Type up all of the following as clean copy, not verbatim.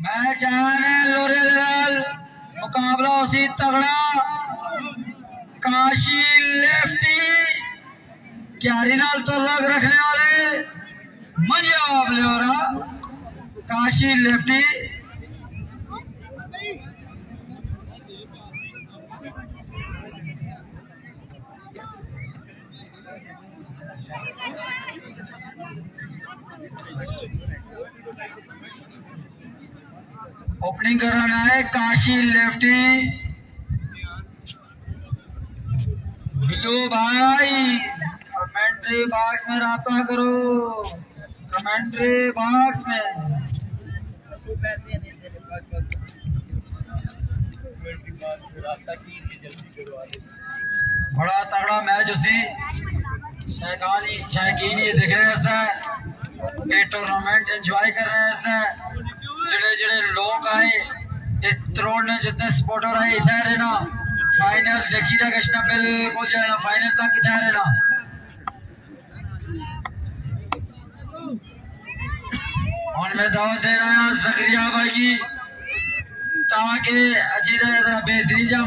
Match आने लोरे मुकाबला उसी तगड़ा काशी लेफ्टी क्यारी नाल तो लग रखने वाले महरब लोरा काशी लेफ्टी ओपनिंग कर रहा है काशी लेफ्टी बिल्लू भाई कमेंट्री बॉक्स में राब्ता करो कमेंट्री बॉक्स में बड़ा तगड़ा मैच उसी शायकीन ये देख रहे हैं ऐसा ये टूर्नामेंट एंजॉय कर रहे हैं ऐसा जड़े जड़े लोग आए इस तरोड़ ने जितने सपोर्टर आए इधर है ना फाइनल देखी जा कृष्णा बिल्कुल जो है ना फाइनल तक इधर है ना और मैं दावत दे रहा हूँ ज़करिया भाई की ताकि अच्छी तरह बेहतरीन जा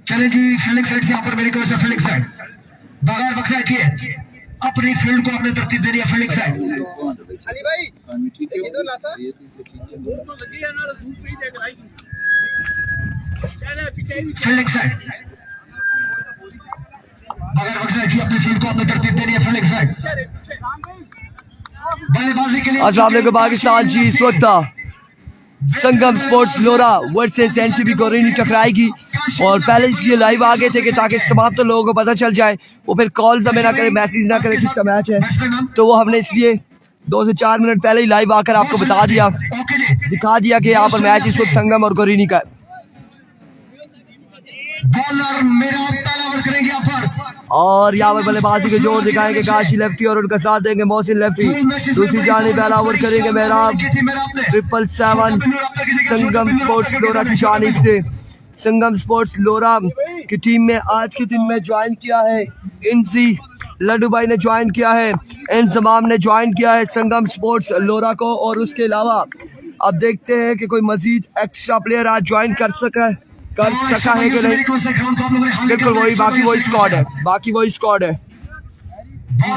चले जी फील्डिंग साइड से यहाँ पर मेरी कोई से फील्डिंग साइड बगैर बक्सा किए अपनी फील्ड को अपने तरतीब देनी है फील्डिंग साइड अली भाई इधर लाता फील्डिंग साइड बगैर बक्सा किए अपनी फील्ड को अपने तरतीब देनी है फील्डिंग साइड बल्लेबाजी के लिए अस्सलाम वालेकुम पाकिस्तान जी। इस वक्त संगम स्पोर्ट्स लोरा वर्सेस एनसीबी घोरेनी टकराएगी और पहले इसलिए लाइव आ गए थे कि ताकि तमाम तो लोगों को पता चल जाए वो फिर कॉल्स हमें ना करे मैसेज ना करे किसका मैच है तो वो हमने इसलिए 2 से 4 मिनट पहले ही लाइव आकर आपको बता दिया दिखा दिया कि यहाँ पर मैच इस वक्त संगम और घोरेनी का बॉलर मेरा पहला ओवर करेंगे यहाँ पर और यहाँ पर बल्लेबाजी के जोर दिखाएंगे काशी लेफ्टी और उनका साथ देंगे महसन लेफ्टी। दूसरी जानिब पहला ओवर करेंगे महरब 777 संगम स्पोर्ट्स लोरा की जानिब से। संगम स्पोर्ट्स लोरा की टीम में आज के दिन में ज्वाइन किया है इनसी लड्डू भाई ने ज्वाइन किया है इंजमाम ने ज्वाइन किया है संगम स्पोर्ट्स लोरा को और उसके अलावा अब देखते हैं कि कोई मजीद एक्स्ट्रा प्लेयर आज ज्वाइन कर सका है कि नहीं। बिल्कुल वही बाकी वही स्क्वाड है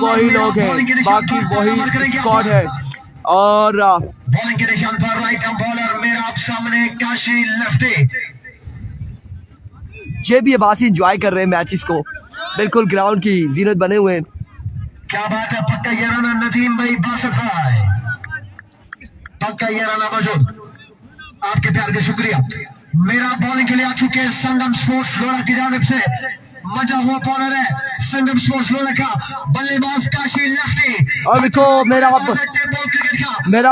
वही लोग हैं बाकी वही स्क्वाड है और बॉलिंग के निशान पर राइट आर्म बॉलर मेरा सामने काशी लेफ्टी ये भी अबासी एंजॉय कर रहे हैं मैचेस को बिल्कुल ग्राउंड की जीनत बने हुए हैं। क्या बात है पक्का ये राना नदीम भाई 62 पक्का ये राना मौजूद आपके प्यार के शुक्रिया। मेरा बॉलिंग के लिए आ चुके हैं संगम स्पोर्ट्स लोरा की जानिब से मजा हुआ बॉलर है संगम स्पोर्ट्स लोरा का बल्लेबाज काशी लेफ्टी और देखो मेरा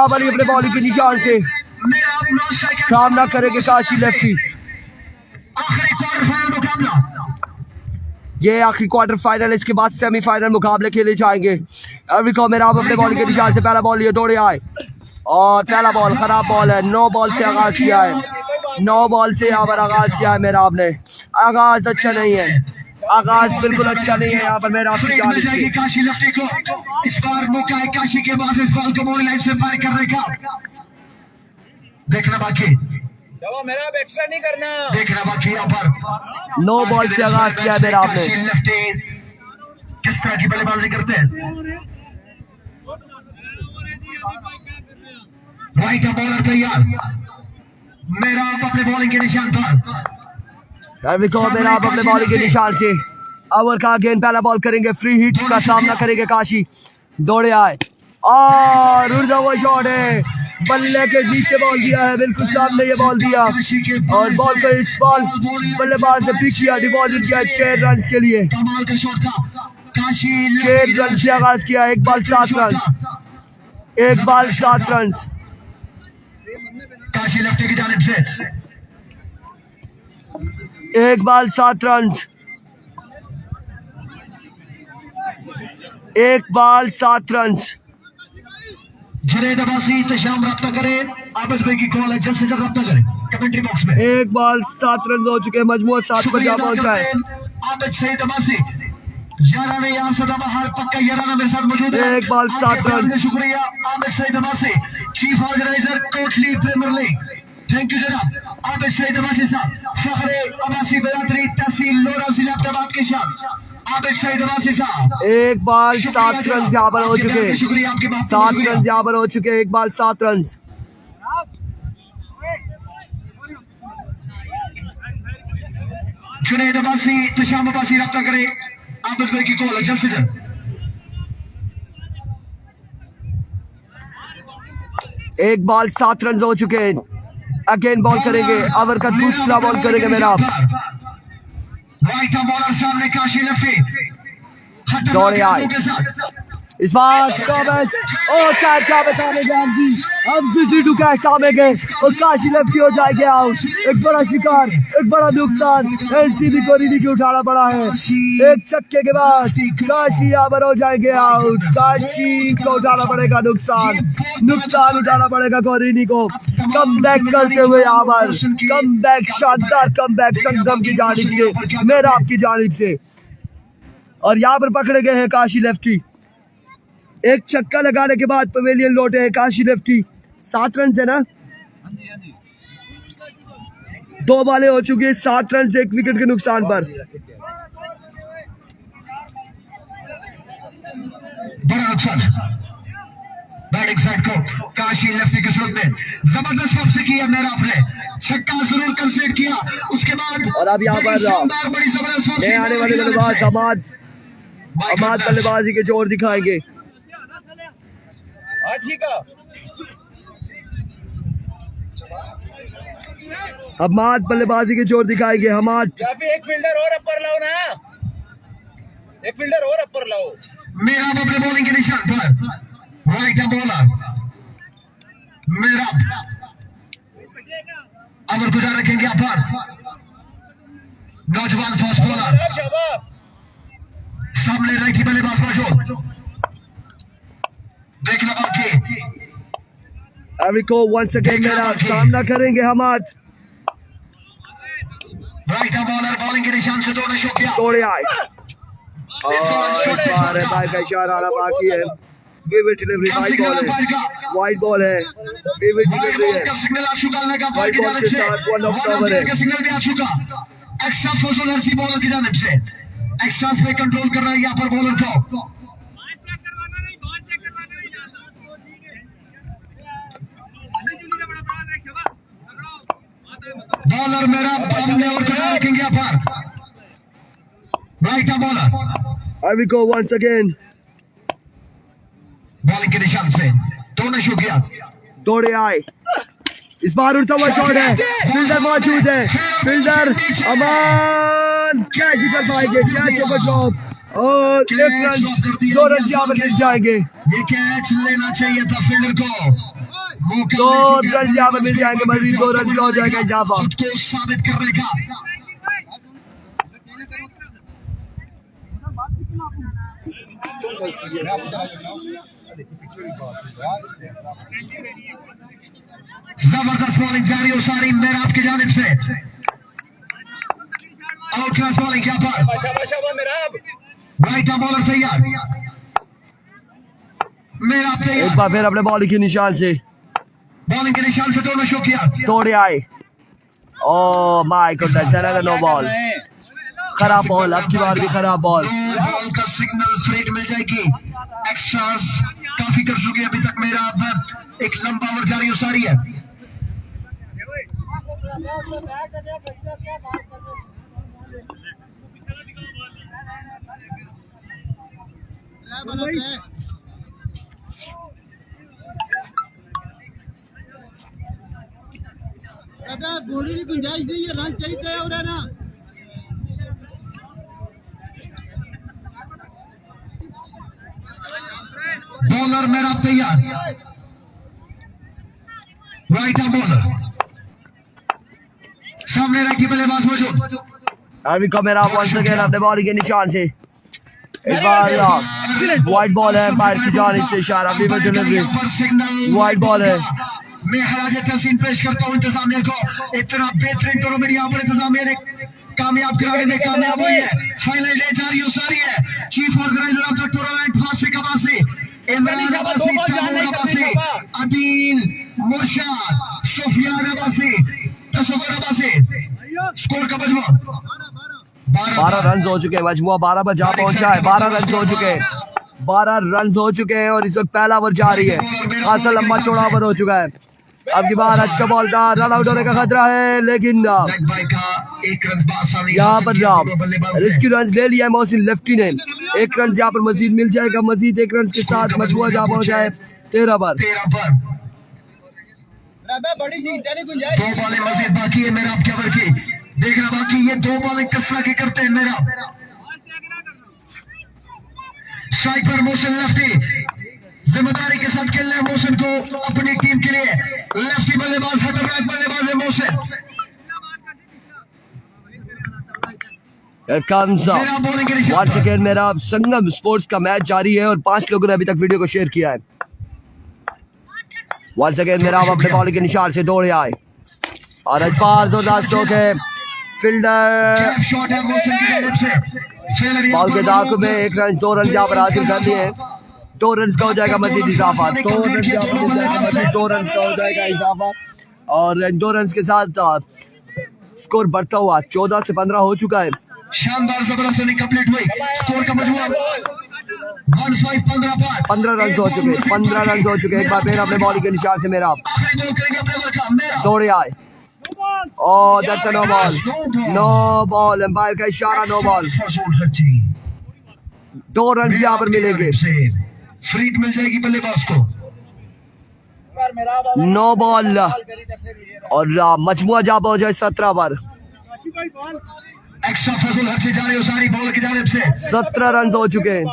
वाली अपने बॉलिंग के निशान से सामना करेंगे काशी लेफ्टी। आखिरी क्वार्टर फाइनल मुकाबला ये आखिरी क्वार्टर फाइनल इसके बाद सेमीफाइनल मुकाबले खेले जाएंगे। अब देखो मेरा अपने बॉलिंग के निशान से पहला बॉल लिए दौड़े आए और पहला बॉल खराब बॉल है 9 बॉल से आगाज किया है 9 बॉल से यहाँ पर आगाज किया है मेरा आपने आगाज अच्छा नहीं है आगाज बिल्कुल अच्छा नहीं है यहाँ पर मेरा आपकी जान जाएगी काशी लेफ्टी को इस बार मौका है काशी के पास इस बॉल को बॉलिंग लाइन से फायर करने का देखना बाकी मेरा एक्स्ट्रा नहीं करना देखना बाकी यहाँ पर 9 बॉल से आगाज किया है मेरा आपने लेफ्टी किस तरह की बल्लेबाजी करते हैं राइट बॉलर तैयार मेरा अपने बॉलिंग के निशान पर मेरा अपने बॉलिंग के निशान से ओवर का गेंद पहला बॉल करेंगे फ्री हिट का सामना करेंगे काशी दौड़े आए और उड़ता हुआ शॉट है बल्ले के नीचे बॉल दिया है बिल्कुल सामने ये बॉल दिया और बॉल को इस बॉल बल्लेबाज ने पिक किया डिपॉजिट किया 6 रन के लिए कमाल का शॉट था काशी 6 रन से आगाज किया 1 ball 7 run 1 ball 7 run Kashi lefty की जानिब से 1 ball 7 run 1 ball 7 run Junaid Abbasi तशाम रब्ता करें आबस भाई की कॉल है, जल्द से जल्द रब्ता करें कमेंट्री बॉक्स में। एक बॉल 7 रन हो चुके हैं, मजमूआ 7 पर जा पहुंचा है। आबद सईद अब्बासी याराना यहाँ से बाहर पक्का याराना मेरे साथ मौजूद है। एक बॉल 7 रन। शुक्रिया Abid Saeed Abbasi, chief organizer Kotli premier league, thank you जनाब आबद सईद अब्बासी साहब, फखरे अब्बासी बरादरी तहसील लोरा जिला अहमदाबाद के शान आबद सईद अब्बासी साहब। एक बॉल 7 रन यहाँ पर हो चुके हैं, 7 रन यहाँ पर हो चुके हैं, एक बॉल 7 रन। जुनैद अब्बासी तुशाम अब्बासी रब्ता करे, आबद भाई की कॉल है, जल्द से जल्द। एक बॉल 7 रन हो चुके हैं, अगेन बॉल करेंगे, ओवर का दूसरा बॉल करेंगे महराब। राइट आर्म बॉलर सामने काशी लेफ्टी दौड़े आए इस बार का मैच और कैच बताने गए हम सीटू कैच सामने गए और काशी लेफ्टी हो जाएंगे आउट। एक बड़ा शिकार, एक बड़ा नुकसान एनसीबी गौरीनी की उठाना पड़ा है। एक छक्के के बाद काशी यहाँ पर हो जाएंगे आउट। काशी को उठाना पड़ेगा नुकसान उठाना पड़ेगा गौरीनी को। कम बैक करते हुए यहाँ पर कम बैक, शानदार कम बैक संगम की जानिब से, महराब की जानिब से, और यहाँ पर पकड़े गए हैं काशी लेफ्टी। एक छक्का लगाने के बाद पवेलियन लौटे हैं काशी लेफ्टी। 7 रन है ना, 2 बॉलें हो चुकी है, 7 रन से 1 विकेट के नुकसान पर। बड़ा नुकसान बैटिंग साइड को काशी लेफ्टी के सूरत में जबरदस्त वापसी किया महराब ने, छक्का जरूर कंसीड किया, उसके बाद और अब यहाँ पर बड़ी जबरदस्त नए आने वाले बल्लेबाज अमाद बल्लेबाजी के जोर दिखाएंगे। ठीक है, हमाद बल्लेबाजी के जोर दिखाएंगे। हमाद काफी एक फील्डर और अपर लाओ ना, एक फील्डर और अपर लाओ। महराब अपने बॉलिंग के निशान पर, राइट आर्म बॉलर महराब अमर गुजार रखेंगे आप नौजवान फास्ट बॉलर सामने राइट बल्लेबाज मौजूद, देखना बाकी अरिको वंस अगेन मेरा सामना करेंगे Hamad. Right arm bowler bowling के निशान से दोनों शो किया, तोड़े आए और इस बार भाई का इशारा आना बाकी है। Give it delivery, wide ball है, गिव इट डिलीवरी है, सिग्नल आ चुका है, वाइड बॉल के साथ 1 ऑफ कवर है। सिग्नल भी आ चुका, एक्स्ट्रा फोर्स एनसी बॉलर की जानिब से, एक्स्ट्रास पे कंट्रोल कर रहा है यहाँ पर बॉलर को। बॉलर मेरा सामने और खड़ा रखेंगे यहाँ पर, राइट आर्म बॉलर अरिको वंस अगेन बॉलिंग के निशान से दोनों शो किया, दौड़े आए। इस बार उड़ता हुआ शॉट है, फील्डर मौजूद है, फील्डर अमान कैच कर पाएंगे, कैच ओवर ड्रॉप और 1 रन, 2 रन यहाँ पर मिल जाएंगे। ये कैच लेना चाहिए था फील्डर को, 2 रन यहाँ पर मिल जाएंगे, मजीद 2 रन का हो जाएगा इजाफा। खुद को साबित करने का। जबरदस्त बॉलिंग जारी हो सारी महराब की जानिब से, आउट क्लास बॉलिंग यहाँ पर, राइट आर्म बॉलर तैयार, महराब एक तैयार, बार फिर अपने बॉलिंग के निशान से, बॉलिंग के निशान से दोनों शो किया, तोड़े आए। Oh my goodness, no ball, खराब बॉल, अब की बार भी खराब बॉल। बॉल का सिग्नल फ्रीट मिल जाएगी, एक्स्ट्रास काफी कर चुके अभी तक महराब, एक लंबा ओवर जारी हो सारी है। बोली की गुंजाइश नहीं है, रन चाहिए और है ना। बॉलर मेरा तैयार, राइट आर्म बॉलर सामने रखी बल्लेबाज मौजूद, अभी को मेरा वंस अगेन अपने बॉलिंग के निशान से, इस बार वाइड बॉल है, बाहर की जानिब से इशारा, डिलीवरी वाइड बॉल है, मैं हराज तहसीन पेश करता हूँ इंतजामिया को। इतना बेहतरीन टूर्नामेंट यहाँ पर इंतजामिया ने कामयाब कराने में कामयाब हुई है। फाइनल ले जा रही है chief organizer of the tournament फासिक अब्बासी, इमरान अब्बासी, तैमूर अब्बासी, आदिल, मुर्शाद, सुफियान अब्बासी, तसव्वुर अब्बासी। स्कोर का मजमूआ 12 रन हो चुके हैं। मजमुआ 12 पर जा पहुंचा है। 12 रन हो चुके हैं। 12 रन हो चुके हैं और इस वक्त पहला ओवर जारी है। खासा लंबा चौड़ा ओवर हो चुका है। अब की बार अच्छा बॉल था, रन आउट होने का खतरा है, लेकिन यहाँ पर रिस्क्यू रन ले लिया है महसिन लेफ्टी ने। 1 रन यहाँ पर मजीद मिल जाएगा। मजीद 1 रन के साथ मजमुआ जा पहुंचा है 13 पर। बड़ी जीत नहीं गुंजाइश। 2 बॉलें मजीद बाकी है मेरा आपके ओवर की। देखना बाकी ये 2 बॉलें किस तरह की करते हैं मेरा। स्ट्राइक पर महसिन लेफ्टी, जिम्मेदारी के साथ खेल रहे हैं महसिन को अपनी टीम के लिए। लेफ्टी बल्लेबाज, खतरनाक बल्लेबाज है महसिन। वंस अगेन मेरा संगम स्पोर्ट्स का मैच जारी है और 5 लोगों ने अभी तक वीडियो को शेयर किया है। वंस अगेन मेरा अपने बॉल के निशान से दौड़े आए और इस बार जोरदार स्ट्रोक है। फील्डर बॉल के दाग में 1 रन 2 रन यहाँ पर हासिल कर लिए हैं। 2 रन का हो जाएगा मजीद इजाफा। 2 रन का हो जाएगा इजाफा और 2 रन के साथ स्कोर बढ़ता हुआ 14 से 15 हो चुका है। शानदार जबरदस्त कंप्लीट हुई। स्कोर का मजमूआ 15 रन हो चुके हैं। 15 रन हो चुके हैं। एक बार फिर अपने बॉल के निशान से मेरा दौड़े आए और that's a no ball. No ball, umpire का इशारा, नो बॉल। 2 रन यहाँ पर मिलेंगे। फ्री मिल जाएगी बल्लेबाज को। नो बॉल और मजमुआ जा पहुंचा 17 पर। एक्स्ट्रा फजल हद से जा रही है सारी बॉल की जानिब से। 17 रन हो चुके हैं।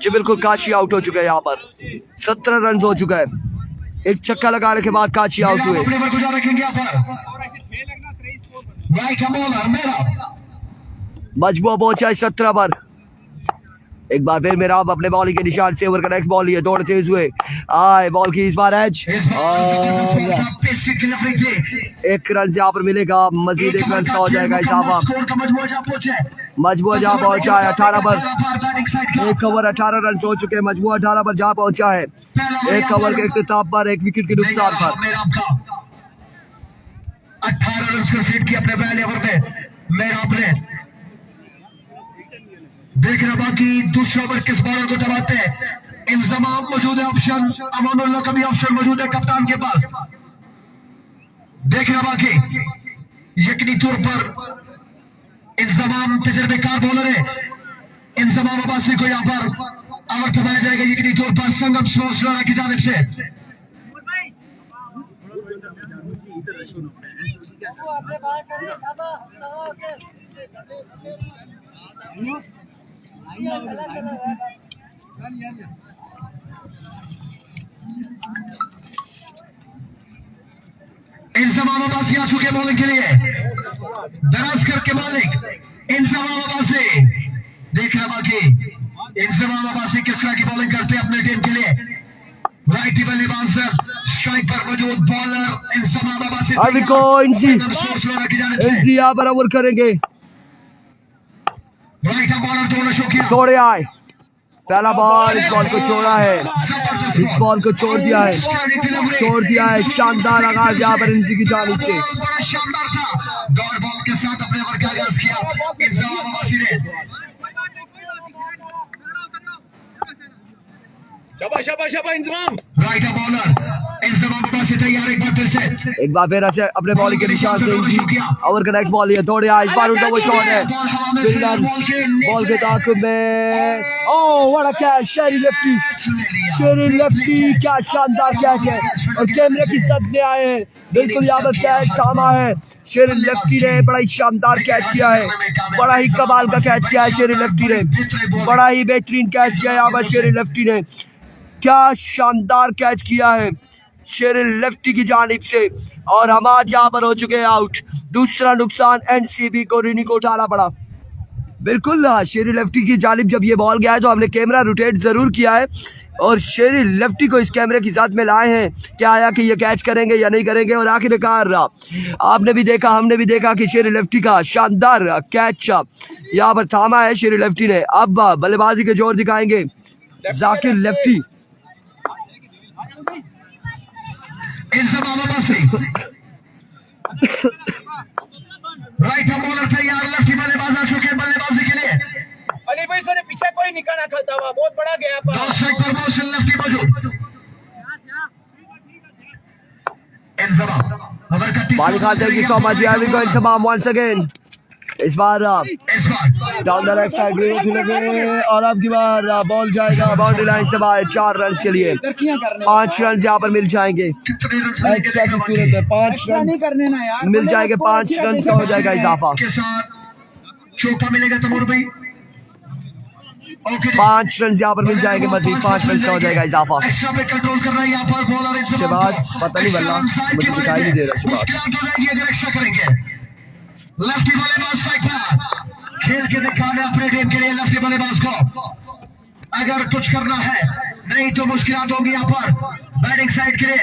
जी बिल्कुल, काशी आउट हो चुका है। यहाँ पर 17 रन हो चुका है। एक छक्का लगाने के बाद काशी आउट हुए। मजमुआ पहुंचा है 17 पर। एक बार फिर मेरा अपने बॉल के निशान से ओवर का नेक्स्ट बॉल लिए दौड़ तेज हुए आए। बॉल की इस बार एज और 1 रन यहाँ पर मिलेगा। मजीद 1 रन का हो जाएगा इजाफा। मजमुआ जा पहुंचा है 18 पर। 1 ओवर 18 रन हो चुके हैं। मजमुआ 18 पर जा पहुंचा है। 1 ओवर के इख्तिताम पर 1 विकेट के नुकसान पर 18 रन कंसीड किए अपने पहले ओवर में। मेरा अपने देखना बाकी दूसरा ओवर किस बॉलर को दबाते हैं। इंतजाम मौजूद है, ऑप्शन अमानुल्लाह का भी ऑप्शन मौजूद है कप्तान के पास। देखना बाकी यकीनी तौर पर इंतजाम तजर्बेकार बॉलर है। इंतजाम अब्बासी को यहाँ पर ओवर दबाया जाएगा यकीनी तौर पर संगम स्पोर्ट्स लोरा की जानिब से। इंतजाम अब्बासी आ चुके बॉलिंग के लिए। दराज करके मालिक इंतजाम अब्बासी। देखना बाकी इंतजाम अब्बासी किस तरह की बॉलिंग करते हैं अपने टीम के लिए। राइटी बल्लेबाज स्ट्राइक पर मौजूद बॉलर इंतजाम अब्बासी। अभी को इनसी यहाँ पर ओवर करेंगे। दौड़े आए। पहला बॉल, इस बॉल को छोड़ा है। इस बॉल को छोड़ दिया है। शानदार आगाज यहाँ पर इनसी की जानिब से। शानदार था। डॉट बॉल के साथ अपने ओवर का आगाज किया इंतजाम अब्बासी ने। शाबाश इंतजाम। राइट बॉलर इंतजाम अब्बासी तैयार। एक बार फिर से एक बार फिर ऐसे अपने बॉलिंग के निशान से ओवर का नेक्स्ट बॉल लिया। दौड़े आए। इस बार उल्टा वो शॉट है। फील्डर बॉल के ताक़ुब में oh what a catch. Sheri lefty क्या शानदार कैच है और कैमरे की सद में आए हैं। बिल्कुल यहाँ पर कैच थामा है। शेरी लेफ्टी ने बड़ा ही शानदार कैच किया है। बड़ा ही कमाल का कैच किया है शेरी लेफ्टी ने। बड़ा ही बेहतरीन कैच किया है यहाँ पर शेरी लेफ्टी ने। क्या शानदार कैच किया है शेर लेफ्टी की जानिब से, और हमाद यहाँ पर हो चुके हैं आउट। दूसरा नुकसान NCB ghoreni को उठाना पड़ा। बिल्कुल शेर लेफ्टी की जानिब जब ये बॉल गया है तो हमने कैमरा रोटेट जरूर किया है और शेर लेफ्टी को इस कैमरे के साथ में लाए हैं क्या आया कि ये कैच करेंगे या नहीं करेंगे, और आखिरकार आपने भी देखा हमने भी देखा कि शेर लेफ्टी का शानदार कैच यहाँ पर थामा है शेर लेफ्टी ने। अब बल्लेबाजी के जोर दिखाएंगे जाकिर लेफ्टी। राइट बॉलर तैयार, लेफ्टी बल्लेबाज आ चुके हैं बल्लेबाजी के लिए। अली भाई सर पीछे कोई निकाला खेलता हुआ बहुत बड़ा गया पर लेफ्टी मौजूद। बाली खाते हैं कि सो मच इंतजाम वंस अगेन इस बार डाउन द लेग साइड लगे, और अब की बार बॉल जाएगा बाउंड्री लाइन से बाहर 4 रन के लिए। 5 रन यहाँ पर मिल जाएंगे एक्स्ट्रा की सूरत में, 5 रन मिल जाएंगे, 5 रन का हो जाएगा इजाफा। चौका मिलेगा तमूर भाई, 5 रन यहाँ पर मिल जाएंगे मजीद, 5 रन का हो जाएगा इजाफा। कंट्रोल कर रहा है यहाँ पर बॉलर शहबाज पता नहीं बल्ला मुझे दिखाई नहीं दे रहा। शहबाज लेफ्टी बल्लेबाज साइड पर खेल के दिखाने अपने टीम के लिए लेफ्टी बल्लेबाज को, अगर कुछ करना है नहीं तो मुश्किलात होंगी यहाँ पर बैटिंग साइड के लिए।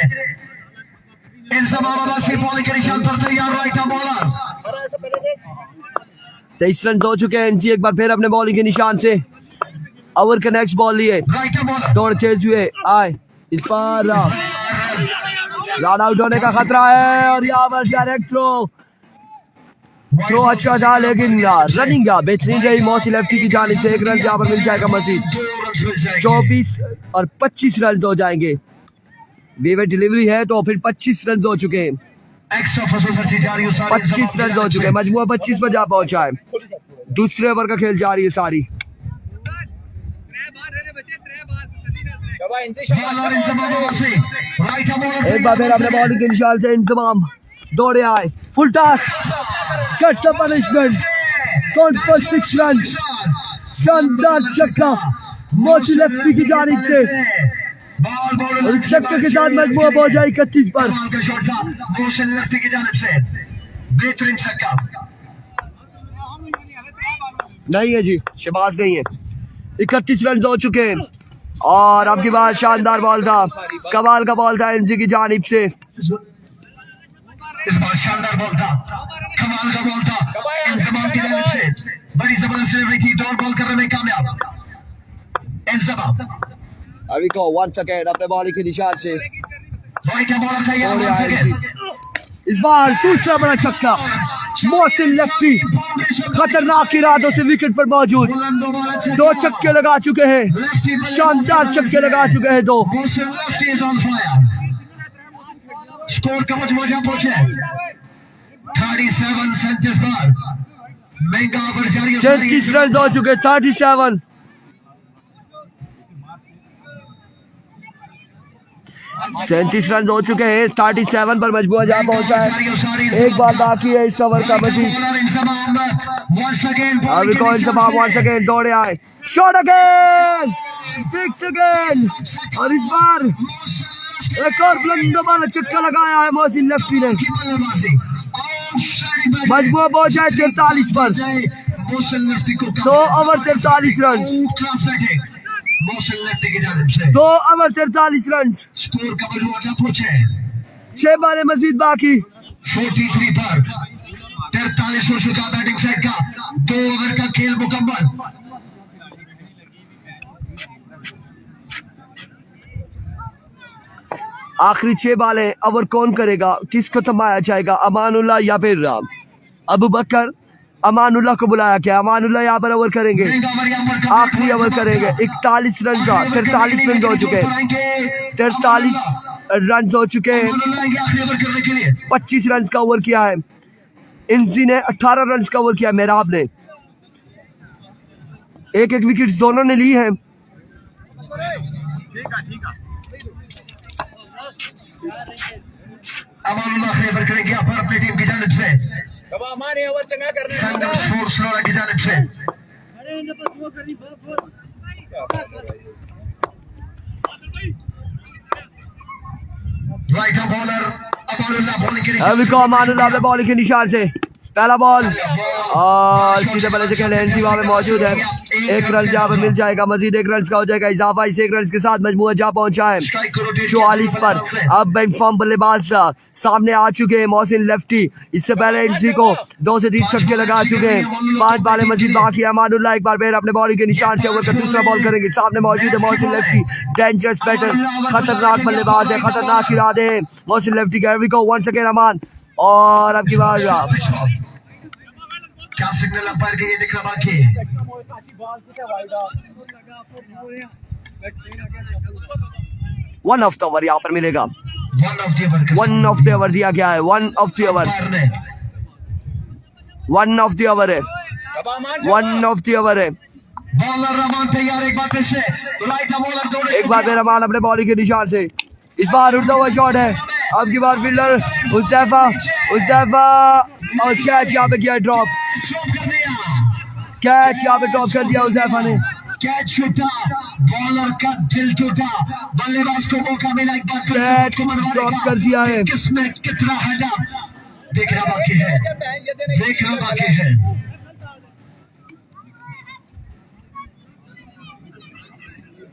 अब्बासी बॉलिंग के निशान पर तैयार राइट आर्म बॉलर। 23 रन हो चुके हैं NC एक बार फिर अपने बॉलिंग के निशान से ओवर के नेक्स्ट बॉल लिए दौड़ तेज हुए आए, इस पर रन आउट होने का खतरा है और यहाँ पर डायरेक्ट थ्रो अच्छा था लेकिन रनिंग बेहतरीन रही मौसी लेफ्टी की जानिब से। 1 रन यहाँ पर मिल जाएगा मजीद, 24 और 25 रन हो जाएंगे। विवेट डिलीवरी है तो फिर 25 रन हो चुके हैं, 25 रन हो चुके हैं, मजमुआ 25 पर जा पहुंचा है। दूसरे ओवर का खेल जारी है सारी। एक बार फिर अपने बॉलिंग के निशान से इंतजाम दौड़े आए, full toss cut the punishment, count for 6 run, शानदार छक्का मौसी लेफ्टी की जानिब से, और छक्के के साथ मजमुआ पहुंच जाए 31 पर। नहीं है जी, शहबाज नहीं है। 31 रन हो चुके हैं और अब की बात शानदार बॉल था, कमाल का बॉल था NC की जानिब से। इस बार शानदार बॉल था, कमाल का बॉल था इंतजाम की जानिब से, बड़ी जबरदस्त डिलीवरी थी, डॉट बॉल करने में कामयाब इंतजाम। अभी को वंस अगेन अपने बॉलिंग के निशान से इस बार दूसरा बड़ा छक्का, महसन लेफ्टी खतरनाक इरादों से विकेट पर मौजूद, 2 छक्के लगा चुके हैं, शानदार छक्के लगा चुके हैं 2। स्कोर का मजमूआ पहुंचे 37 37 बार महंगा ओवर जारी, 37 रन हो चुके, 37 37 रन हो चुके हैं, 37 पर मजबूर जा पहुंचा है। एक बार बाकी है इस ओवर का मजीद, अभी कौन सा वंस अगेन दौड़े आए, शॉट अगेन 6 अगेन, और इस बार एक और बुलंद वाला छक्का लगाया है महसन लेफ्टी ने, मजबूर पहुंचा है 43 पर, 2 over 43 run, 2 over 43 run, score का मजमूआ पहुंचे 6 बालें मजीद बाकी। 43 पर 43 हो चुका बैटिंग साइड का, 2 ओवर का खेल मुकम्मल। आखिरी 6 बालें ओवर कौन करेगा, किसको थमाया जाएगा, अमानुल्लाह या फिर अबू बकर। अमानुल्लाह को बुलाया क्या, अमानुल्लाह यहाँ पर ओवर करेंगे, आखिरी ओवर करेंगे। 41 रन का 43 रन हो चुके हैं, 43 रन हो चुके हैं, 25 रन का ओवर किया है इंजी ने, 18 रन का ओवर किया महराब ने, 1-1 विकेट दोनों ने ली है। अमानुल्लाह फेवर करेंगे अपनी टीम की जानिब से, संगम स्पोर्ट्स लोरा की जानिब से। राइट बॉलर अमानुल्लाह बॉलिंग के लिए अभी को अमानुल्लाह अपने बॉलिंग के निशान से पहला बॉल और सीधे बल्ले से खेले एनसीबी वहां पे मौजूद है। एक रन जहाँ पे मिल जाएगा, मजीद एक रन का हो जाएगा इजाफा। इस एक रन के साथ मजमूआ जा पहुंचा है 44 पर। अब इनफॉर्म बल्लेबाज सामने आ चुके हैं मोहसिन लेफ्टी। इससे पहले एनसी को 2 से 3 छक्के लगा चुके हैं। 5 बालें मजीद बाकी है। अमानुल्लाह एक बार फिर अपने बॉलिंग के निशान से ओवर का दूसरा बॉल करेंगे। सामने मौजूद है मोहसिन लेफ्टी, डेंजरस बैटर, खतरनाक बल्लेबाज है, खतरनाक इरादे हैं मोहसिन लेफ्टी के। को वंस अगेन अमान और अब की बात क्या सिग्नल अंपायर के ये दिख रहा बाकी। वन ऑफ द ओवर यहाँ पर मिलेगा। वन ऑफ द ओवर दिया गया है। One of the over, one of the over है, वन ऑफ द ओवर है। बॉलर रमान तैयार, एक बार फिर से राइट बॉलर दौड़े, एक बार फिर रमान अपने बॉलिंग के निशान से। इस बार उड़ता हुआ शॉट है। अब की बार फील्डर हुजैफा और कैच यहाँ पे किया ड्रॉप। कैच यहाँ पे ड्रॉप कर दिया हुजैफा ने। कैच छूटा, बॉलर का दिल टूटा, बल्लेबाज को मौका मिला एक बार कैच ड्रॉप कर दिया है। किसमें कितना है, देखना बाकी है, देखना बाकी है।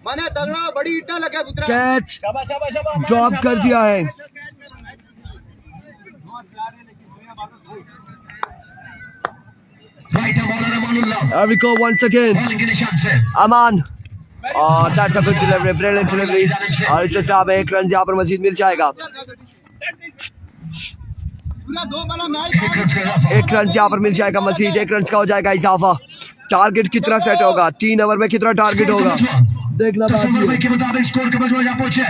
माने तगड़ा बड़ी ईटा लगा पुत्रा। कैच ड्रॉप कर दिया है। Right bowler Amanullah, Here we go once again. Bowling के निशान से अमान और that's a good delivery, brilliant delivery। और इस स्टाफ में 1 रन यहाँ पर मजीद मिल जाएगा। पूरा 2 बाला मैच 1 रन यहाँ पर मिल जाएगा मजीद। 1 रन का हो जाएगा इजाफा। टारगेट कितना सेट होगा, 3 ओवर में कितना टारगेट होगा देखना बाकी है। के मुताबिक स्कोर का मजमूआ जा पहुंचे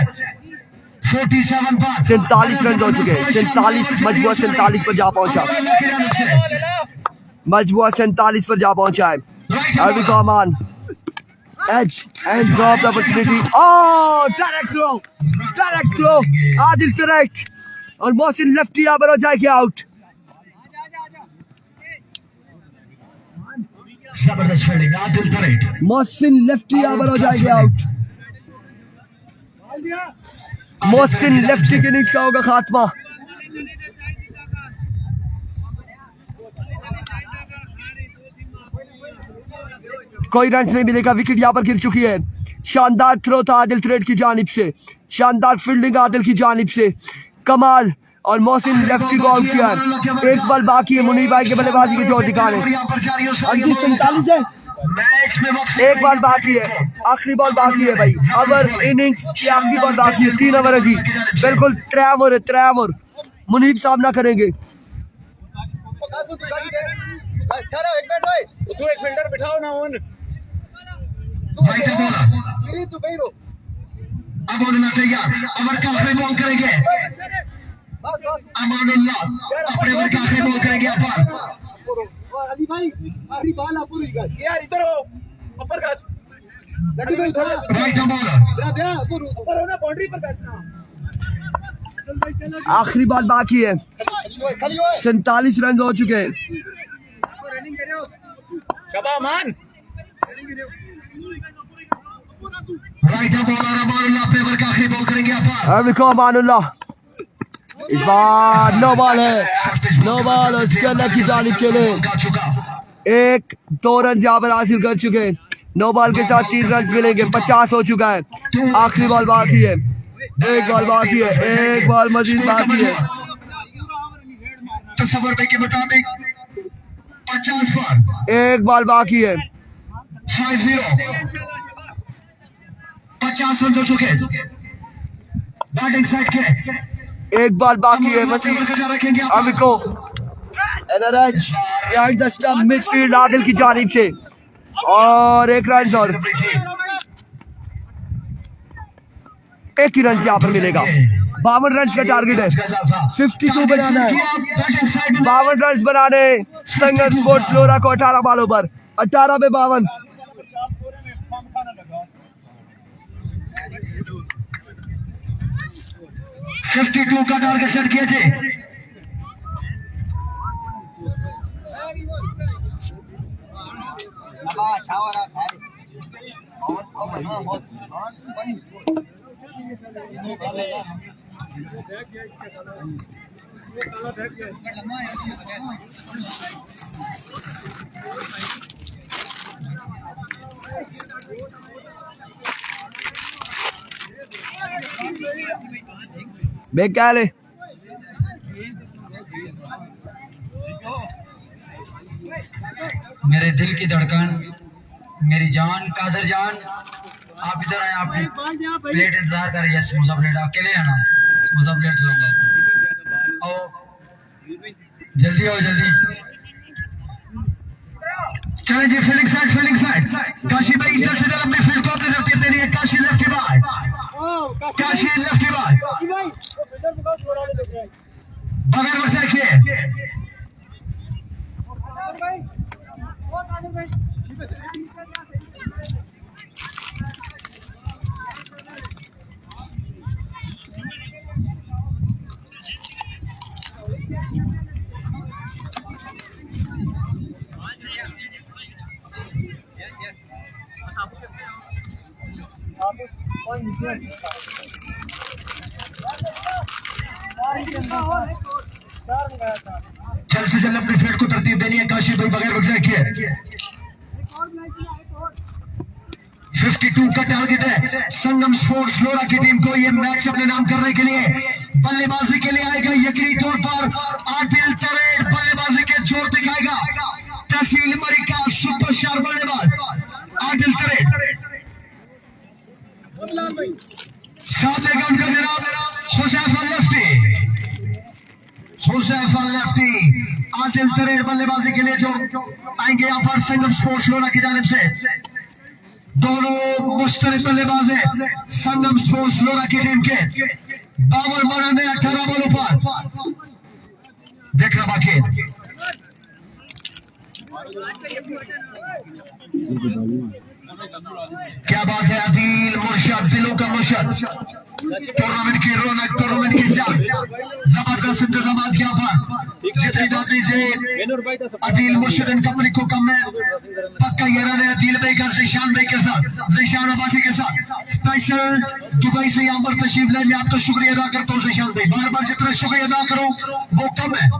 47 पर। 47 रन हो चुके हैं। 47 मजबूत 47 पर जा पहुंचा। मजबूआ 47 पर जा पहुंचा है। अभी को अमान एज and drop the opportunity. Oh direct throw Adil तरेट और मोहसिन लेफ्टी यहाँ पर हो जाएगी आउट। जबरदस्त फील्डिंग आदिल तरेट, मोहसिन लेफ्टी यहाँ पर हो जाएगी आउट। मोहसिन लेफ्टी के इनिंग्स का होगा खात्मा। कोई रन नहीं मिलेगा। विकेट यहाँ पर गिर चुकी है। शानदार थ्रो था आदिल तरेट की जानिब से, शानदार फील्डिंग आदिल की जानिब से, कमाल। और मोहसिन लेफ्टी को आउट किया है। 1 बॉल बाकी है। मुनीब भाई के बल्लेबाजी के जोर दिखाने 47 है। 1 बॉल बाकी है, आखिरी बॉल बाकी है भाई। ओवर इनिंग्स की आखिरी बॉल बाकी है। 3 ओवर है जी, बिल्कुल 3 ओवर है, 3 ओवर। मुनीब सामना करेंगे। तू एक फील्डर बिठाओ ना उन तू गई रो। अमानुल्लाह तैयार, ओवर का आखिरी बॉल करेंगे। अमानुल्लाह अपने ओवर का आखिरी बॉल करेंगे। अली भाई आखिरी बॉल आप पूरी कर यार, इधर हो ऊपर का लड्डू भाई थोड़ा राइट बॉलर दे ऊपर हो ना, बाउंड्री पर काटना। आखिरी बॉल बाकी है। 47 रन हो चुके हैं। शबामान राइट बॉलर अमानुल्लाह अपने ओवर का आखिरी बॉल करेंगे। अमानुल्लाह इस बार नो बॉल है, नो बॉल। उसके अंदर की जानिब चले 1-2 रन यहाँ पर हासिल कर चुके हैं। नो बॉल के साथ 3 रन मिलेंगे। 50 हो चुका है। आखिरी बॉल बाकी है। 1 बॉल बाकी है। 1 बॉल मजीद बाकी है। तो सबर भाई के मुताबिक 50 पर 1 बॉल बाकी है। 5-0 50 रन हो चुके हैं। बैटिंग साइड के 1 बॉल बाकी है मजीद। अभी को मिडफील्ड आदिल की जानिब से और 1 रन और 1 ही रन यहाँ पर मिलेगा। 52 रन का टारगेट है। 52 बनाना है। 52 रन बनाने संगम स्पोर्ट्स लोरा को 18 बॉलों पर 18 पे 52। फिफ्टी 52 का टारगेट सेट किए थे। बे क्या ले मेरे दिल की धड़कन, मेरी जान, कादर जान, आप इधर आए, आपकी प्लेट इंतजार कर रही है। समोसा प्लेट अकेले आना, समोसा प्लेट दूंगा। आओ जल्दी आओ जल्दी। चलें जी, फील्डिंग साइड काशी भाई जल्द से जल्द अपने फील्ड को अपने तरतीब दे रही है। काशी लेफ्ट के बाद, काशी लेफ्ट के बाद बगैर वक्त रखिए। जल्द से जल्द अपने फील्ड को तरतीब देनी है। काशी भाई बगैर वक्त रखिए। 52 का टारगेट है संगम स्पोर्ट्स लोरा की टीम को। ये मैच अपने नाम करने के लिए बल्लेबाजी के लिए आएगा। यकीनी तौर पर आदिल तरेट बल्लेबाजी के जोर दिखाएगा। तहसील मरी का सुपरस्टार बल्लेबाज आदिल तरेट। साथ एक उनका जनाब हुजैफा लेफ्टी आदिल तरेट बल्लेबाजी के लिए जो आएंगे यहाँ पर संगम स्पोर्ट्स लोरा की जानिब से। दोनों मुश्तरक बल्लेबाज हैं संगम स्पोर्ट्स लोरा की टीम के। 52 बॉलों में 18 बॉलों पर देखना बाकी। क्या बात है, आदिल मुर्शद, दिलों का मुर्शद। टूर्नामेंट की रौनक, टूर्नामेंट की जान, जबरदस्त इंतजाम यहाँ पर। जितनी बात लीजिए आदिल मुर्शद एंड कंपनी को कम है। पक्का ये रन है आदिल भाई का ज़ीशान भाई के साथ, ज़ीशान अब्बासी के साथ। स्पेशल दुबई से यहाँ पर तशरीफ लाए, मैं आपका शुक्रिया अदा करता हूँ ज़ीशान भाई। बार बार जितना शुक्रिया अदा करो वो कम है।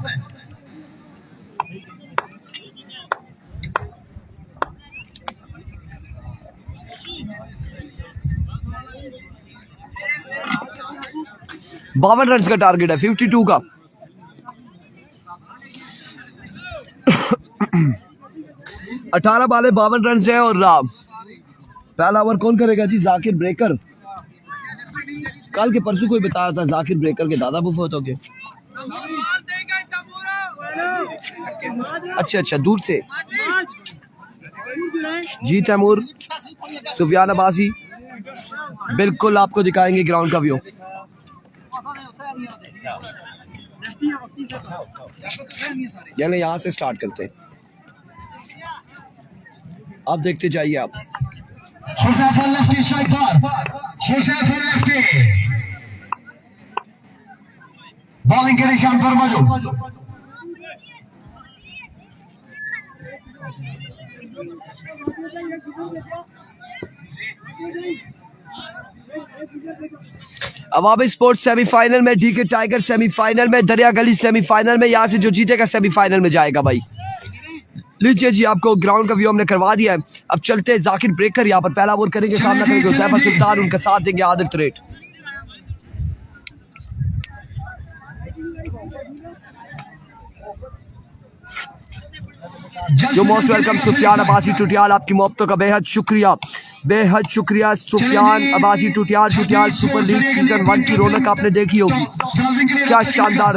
बावन रन का टारगेट है 52 का। 18 बाले 52 रन है। और पहला ओवर कौन करेगा जी? जाकिर ब्रेकर। कल के परसों कोई बता रहा था जाकिर ब्रेकर के दादा बुफोत हो गए। अच्छा दूर से जी तैमूर, सुफियान अब्बासी बिल्कुल आपको दिखाएंगे ग्राउंड का व्यू। यानी यहाँ से स्टार्ट करते हैं, आप देखते जाइए। आप हुजैफा लेफ्टी स्ट्राइक पर, हुजैफा लेफ्टी बॉलिंग के निशान पर मौजूद। अवामी स्पोर्ट्स सेमीफाइनल में, डीके टाइगर सेमीफाइनल में, दरिया गली सेमीफाइनल में। यहाँ से जो जीतेगा सेमीफाइनल में जाएगा भाई। लीजिए जी, आपको ग्राउंड का व्यू हमने करवा दिया है। अब चलते हैं जाकिर ब्रेकर यहाँ पर पहला ओवर करेंगे, सामना करेंगे हुजैफा सुल्तान, उनका साथ देंगे आदिल तरेट। जो मोस्ट वेलकम सुफियान अब्बासी टूटियाल, आपकी मोहब्बतों का बेहद शुक्रिया Sufiyan Abbasi Tutiyal super league season 1 की रौनक आपने देखी होगी, क्या शानदार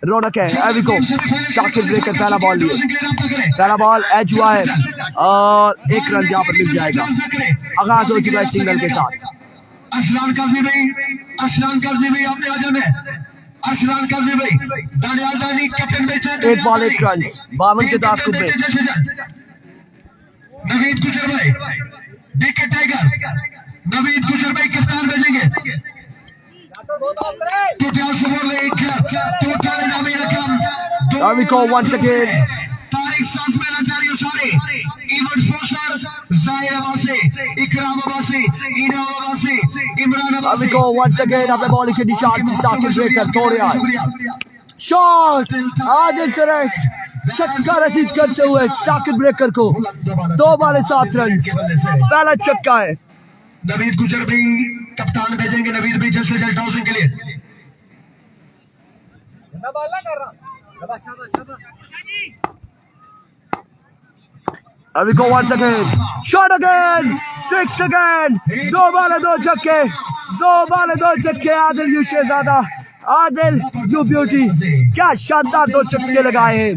रौनक है। एविको जाकिर ब्रेकर पहला बॉल लिए, पहला बॉल एज हुआ है और 1 रन यहाँ पर मिल जाएगा। आगाज हो चुका है सिंगल के साथ। असलान काज़मी भाई आपने आ जाना है। असलान काज़मी भाई दानियाल दानी कैप्टन में 1 बॉल 1 रन 52 के दाव में। नवीद गुजर भाई डीके टाइगर, नवीद गुजर भाई कप्तान भेजेंगे। टोटल से बोल रहे टोटल इनामी रकम once again तारीख सांस में लाचारी उसारी इवेंट स्पॉन्सर जाहिर अब्बासी, इकराम अब्बासी, इनाम Abbasi, Here we go once again. अपने बॉलिंग के निशान से साकिब ब्रेकर टोटियाल शॉट आदिल तरेट छक्का रसीद करते हुए साकिब ब्रेकर को 2 बॉल 7 रन पहला छक्का है। नवीद गुजर भी कप्तान भेजेंगे, नवीद भी जल्द से जल्द टॉसिंग के लिए। Here we go once again. Shot again. 6 again. 2 ball 2 छक्के 2 बॉल 2 छक्के आदिल यू शहजादा आदिल यू ब्यूटी क्या शानदार 2 छक्के लगाए हैं।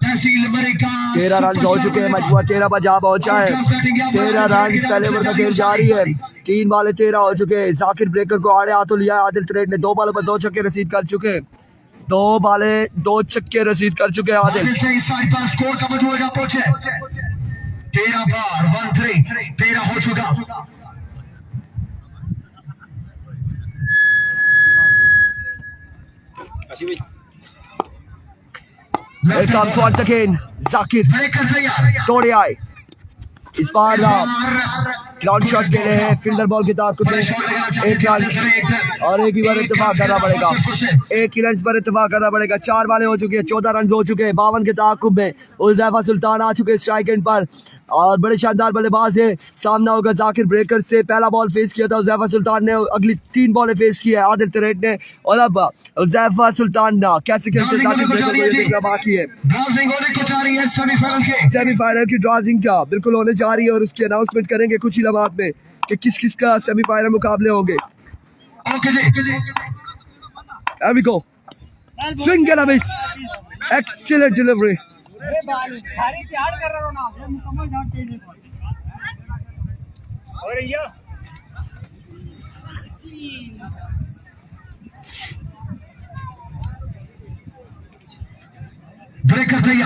13 रन हो चुके हैं, मजबूत 13 पर जा पहुंचा है। 13 रन पहले ओवर का खेल जारी है। 3 बॉल 13 हो चुके हैं। साकिब ब्रेकर को आड़े हाथों लिया है आदिल तरेट ने। 2 बॉलों पर 2 छक्के रसीद कर चुके हैं। 2 बॉल 2 छक्के रसीद कर चुके हैं आदिल। 13 बार 1-3 13 हो चुका। Here comes once again Zakir Tutial इस बार ग्राउंड शॉट के लिए है। फील्डर बॉल की ताकत में 1 रन और एक ही बार इत्तेफाक करना पड़ेगा। 1 ही रन पर इत्तेफाक करना पड़ेगा। 4 बॉलें हो चुकी है, 14 रन हो चुके हैं। 52 के ताकुब में हुजैफा सुल्तान आ चुके हैं स्ट्राइक एंड पर और बड़े शानदार बल्लेबाज है। सामना होगा जाकिर ब्रेकर से। पहला बॉल फेस किया था हुजैफा सुल्तान ने, अगली 3 बॉलें फेस की है आदिल तरेट ने और अब हुजैफा सुल्तान कैसे खेलते जाकिर ब्रेकर को ये देखना बाकी है। सेमीफाइनल की ड्राइंग क्या बिल्कुल होने जा रही है और उसकी अनाउंसमेंट करेंगे कुछ ही लम्हात में कि किस किस का सेमीफाइनल मुकाबले होंगे। There we go. Swing and a miss. Excellent delivery.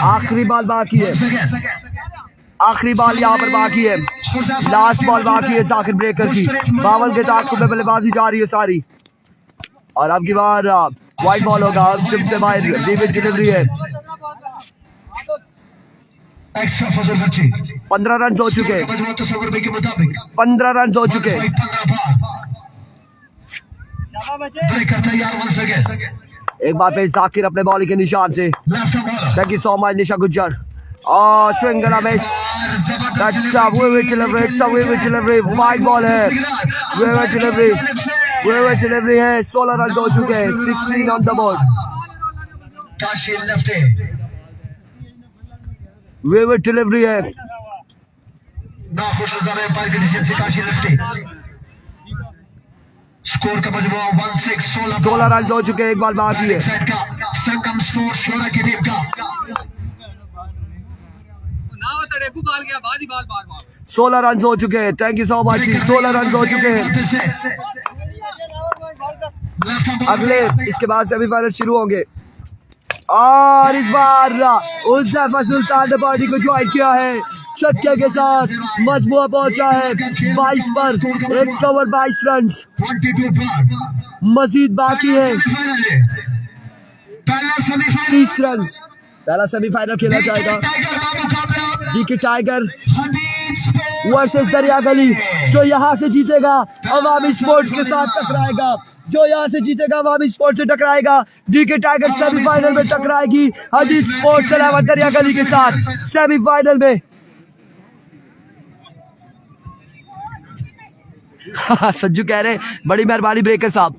आखिरी बॉल बाकी है, आखिरी बॉल यहाँ पर बाकी है। लास्ट बॉल बाकी है जाकिर ब्रेकर की। 52 के ताकुब में बल्लेबाजी जा रही है सारी और अब की बार वाइड बॉल होगा। स्टिप से बाहर विविड डिलीवरी है। 15 रन हो चुके, 15 रन हो चुके। एक बार फिर जाकिर अपने बॉलिंग के निशान से। थैंक यू सो मच निशा गुज्जर और swing and a miss. That's a vivid delivery, it's a vivid delivery. Wide ball है, विविड डिलीवरी, विविड डिलीवरी है। 16 रन हो चुके हैं, 16 on the board. Kashi lefty vivid delivery है। ना खुश नजर है पाई कंडीशन से काशी लेफ्टी। स्कोर का मजमूआ 16 16 रन हो चुके हैं, एक बॉल बाकी है। संगम स्पोर्ट्स लोरा की टीम का 16 रन हो चुके हैं। Thank you so much. 16 run हो चुके हैं। अगले इसके बाद सेमीफाइनल शुरू होंगे और इस बार हुजैफा सुल्तान ने पार्टी को ज्वाइन किया है छक्के के साथ। मजमुआ पहुंचा है 22 पर, एक कवर 22 रन मजीद बाकी है। 30 रन। पहला सेमीफाइनल खेला जाएगा डीके टाइगर वर्सेस दरिया गली। जो यहाँ से जीतेगा अवामी स्पोर्ट्स के साथ टकराएगा, जो यहाँ से जीतेगा अवामी स्पोर्ट्स से टकराएगा। डीके टाइगर सेमीफाइनल में टकराएगी हदीद स्पोर्ट्स अलावा दरिया गली के साथ सेमीफाइनल में। सज्जू कह रहे बड़ी मेहरबानी ब्रेकर साहब।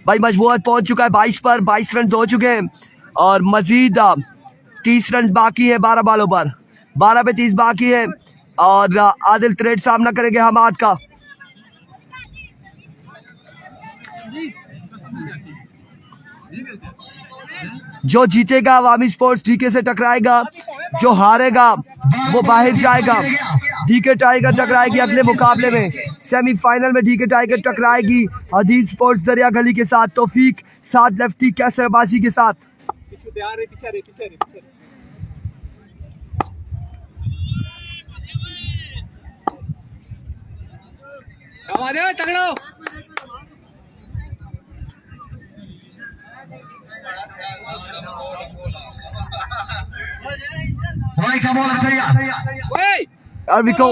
भाई मजबूत पहुंच चुका है 22 पर, 22 रन हो चुके हैं और मजीद 30 रन बाकी है 12 बॉलों पर। 12 पे 30 बाकी है और आदिल तरेट सामना करेंगे हमाद का। जो जीतेगा अवामी स्पोर्ट्स डीके से टकराएगा, जो हारेगा वो बाहर जाएगा। डीके टाइगर टकराएगी अगले मुकाबले में। सेमीफाइनल में डीके टाइगर टकराएगी हदीद स्पोर्ट्स दरिया गली के साथ। तौफीक साथ लेफ्टी कैसर अब्बासी के साथ। There we go.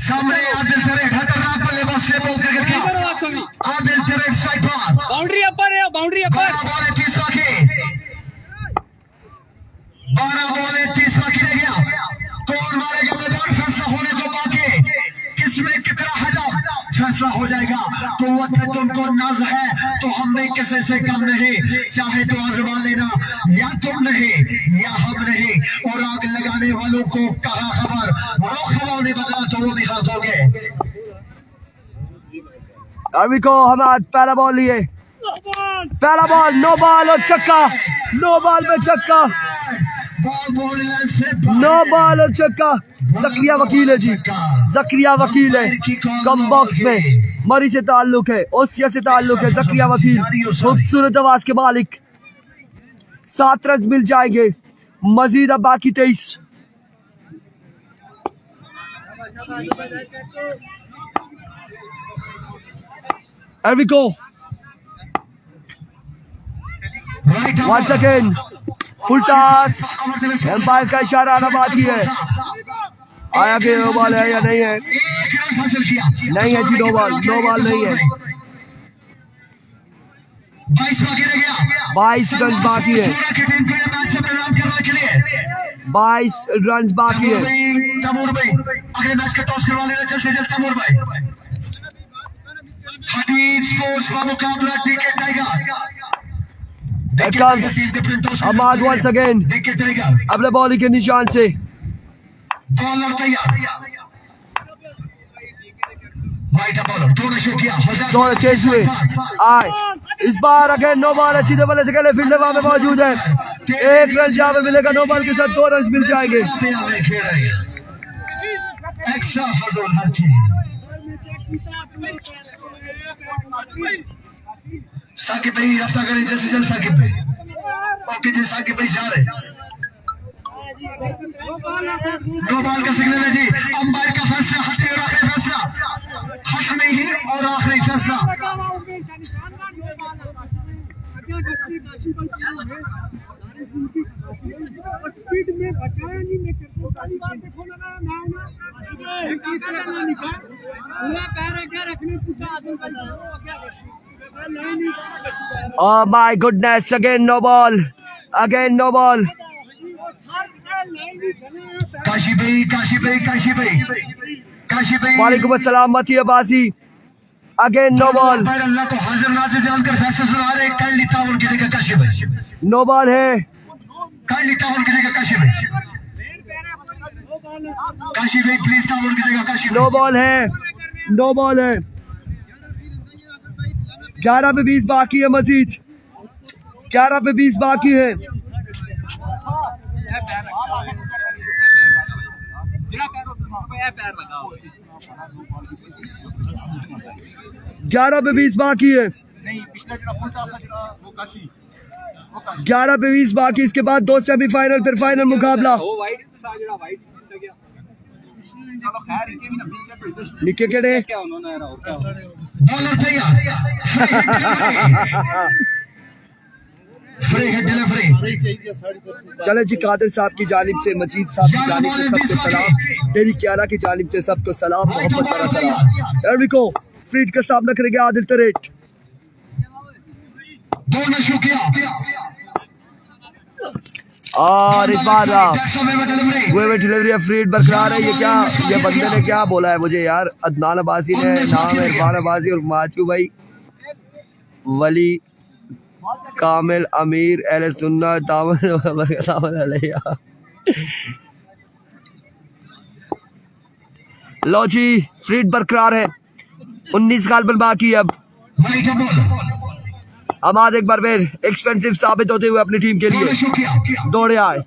सामने आदिल तरेट खतरनाक बल्लेबाज के बॉल करके खेला आदिल तरेट स्ट्राइक पर बाउंड्री अपर है, बाउंड्री अपर। 12 बॉल 30 बाकी 12 बॉल 30 बाकी रह गया। कौन मारेगा मैदान फैसला होने को बाकी किसमें कितना हजम फैसला हो जाएगा। कुव्वत में तुमको नाज है तो हम नहीं किसी से कम नहीं, चाहे तो आजमा लेना या तुम नहीं या हम नहीं। और आग लगाने वालों को कहा खबर वो खबर ने बदला तो वो भी हाथ हो गए। अभी को हम आज पहला बॉल लिए, पहला बॉल नो बॉल और छक्का, नो बॉल में छक्का, नो बॉल और छक्का। जक्रिया वकील है जी, जक्रिया वकील है, कम बॉक्स में मरी से ताल्लुक है, ओसिया से ताल्लुक है। जक्रिया वकील खूबसूरत आवाज के मालिक। 7 रन मिल जाएंगे, मजीद अब बाकी 23। Here we go. Once again, full toss. Umpire का इशारा आना बाकी है। आया कि नो बॉल है या नहीं है? नहीं है जी, नो बॉल नहीं है। 22 रन बाकी है, 22 रन बाकी है। अगले मैच का टॉस करवा लेना जल्द से जल्द तैमूर भाई। हदीद स्पोर्ट्स का मुकाबला ticket tiger. Here comes Ahmad once again. अगले बॉल के निशान से बॉलर तैयार, वाइट बॉलर दोनों शो किया दोनों केस हुए आए। इस बार अगेन नो बॉल है, सीधे बल्ले से पहले फील्डर वहां में मौजूद है। 1 रन यहाँ पे मिलेगा, नो बॉल के साथ 2 रन मिल जाएंगे। एक्स्ट्रा हजूर हर चीज साकिब भाई रफ्ता करें जल्द से जल्द। साकिब भाई ओके जी, साकिब भाई जा रहे। नो बॉल का सिग्नल है जी। अंपायर का फैसला हट और आखिरी फैसला, हट में ही और आखिरी फैसला। स्पीड में बचाया नहीं, मैं पहली बार देखो लगा ना पैर क्या रखने पूछा आदमी का क्या। Oh my goodness, again no ball, again no ball. Kashi भाई, काशी भाई, काशी भाई, काशी भाई। वालेकुम अस्सलाम मती अब्बासी, again no ball. अल्लाह को हाजिर नाजिर जानकर फैसला सुना रहे। काली टावर की जगह काशी भाई, No ball है, काली टावर की जगह काशी भाई, काशी भाई प्लीज टावर की जगह काशी no ball है, no ball है। 11 पे 20 बाकी है, मजीद 11 पे 20 बाकी है। 11 पे 20 बाकी है, 11 पे 20 बाकी। इसके बाद 2 सेमीफाइनल, फिर फाइनल मुकाबला। लिखे केड़े बॉलर तैयार, फ्री हिट डिलीवरी। चले जी, कादिर साहब की जानिब से, मजीद साहब की जानिब से सबको सलाम, तेरी क्यारा की जानिब से सबको सलाम, मोहब्बत भरा सलाम। Here we go, फ्रीड का सामना करेंगे आदिल तरेट। दोनों शो किया और इस बार डिलीवरी फ्रीड बरकरार है। ये क्या, ये बंदे ने क्या बोला है मुझे यार? अदनान अब्बासी ने नाम है, इरफान अब्बासी और माचू भाई, वली कामिल अमीर अहले सुन्नत दामन। लो जी, फ्रीड बरकरार है, 19 गाल पर बाकी है। अब अमाद एक बार फिर एक्सपेंसिव साबित होते हुए अपनी टीम के लिए दौड़े आए।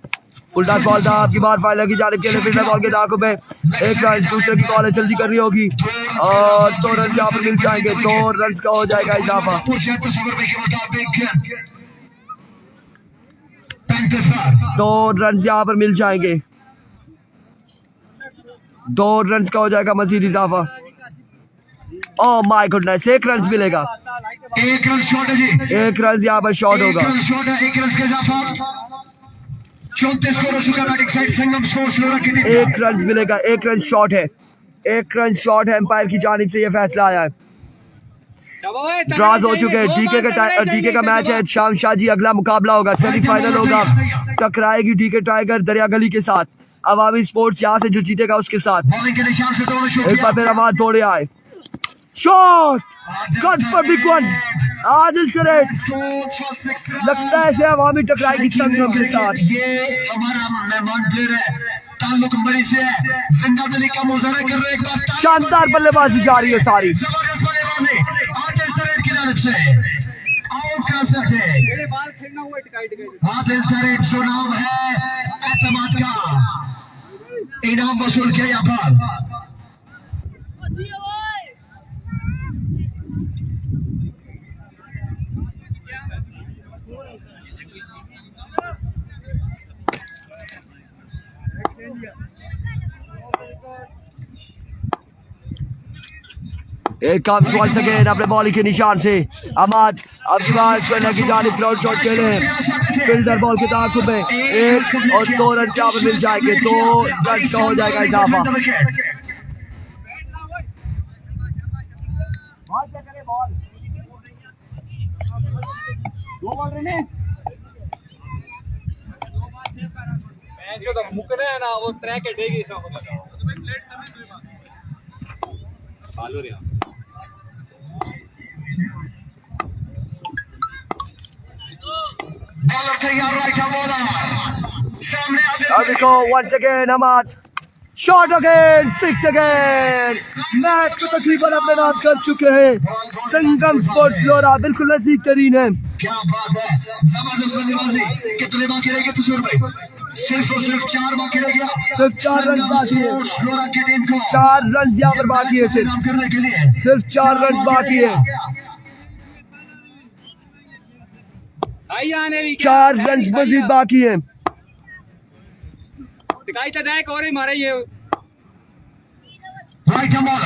फुल टॉस बॉल था आपकी बार फाइनल की जानिब के लिए। फील्डर बॉल के दाखों पे 1 रन, दूसरे की बॉल जल्दी करनी होगी और 2 रन यहाँ पर मिल जाएंगे। 2 रन का हो जाएगा इजाफा। 2 रन यहाँ पर मिल जाएंगे, 2 रन का हो जाएगा मजीद इजाफा। ओह माय गुडनेस, 1 रन मिलेगा, 1 रन शॉट है जी, 1 रन यहाँ पर शॉट होगा। 1 रन शॉट है, 1 रन का इजाफा। 34 स्कोर हो चुका बैटिंग साइड संगम स्पोर्ट्स लोरा की टीम। 1 रन मिलेगा, 1 रन शॉट है। एक रन शॉट है एम्पायर की जानिब से, ये फैसला आया है। ड्रॉज हो चुके हैं, डीके का मैच है। शाम शाह जी अगला मुकाबला होगा, सेमीफाइनल होगा, टकराएगी डीके टाइगर दरिया गली के साथ। अवामी स्पोर्ट्स यहाँ से जो जीतेगा उसके साथ। एक बार फिर हमारे दौड़े आए, shot cut for big one, Adil Tareet, लगता है इसे अवामी टकराएगी संगम के साथ। ये हमारा मेहमान प्लेयर है, ताल्लुक मरी से है, जिंदा दिली का मुजाहरा कर रहे हैं। एक बार शानदार बल्लेबाजी जा रही है सारी। जबरदस्त बल्लेबाजी आदिल तरेट की जानिब से, आउट क्रॉस करके आदिल तरेट जो नाम है एतमाद का इनाम वसूल किया यहाँ पर। एक काम once again अपने बॉलिंग के निशान से अमाद अब की जानिब ग्राउंड शॉट खेले हैं। फील्डर बॉल के ताक़ुब में 1 और 2 रन यहाँ पर मिल जाएंगे, 2 रन का हो जाएगा इजाफा। जो तो मुकने है ना वो ट्रैक के देगी इसमें चालू रे। अब देखो once again Imad shot again, 6 again. Match को तकरीबन अपने नाम कर चुके हैं। संगम स्पोर्ट्स लोरा बिल्कुल नजदीक तरीन है। क्या बात है, जबरदस्त बल्लेबाजी। कितने बाकी रह गए तस्वीर भाई? सिर्फ और सिर्फ 4 बाकी रह गया, सिर्फ 4 रन बाकी है। लोरा की टीम को 4 रन यहाँ पर बाकी है, करने के लिए सिर्फ 4 रन बाकी है। 4 रन मजीद बाकी है। मारे ये right ball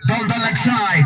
down the leg side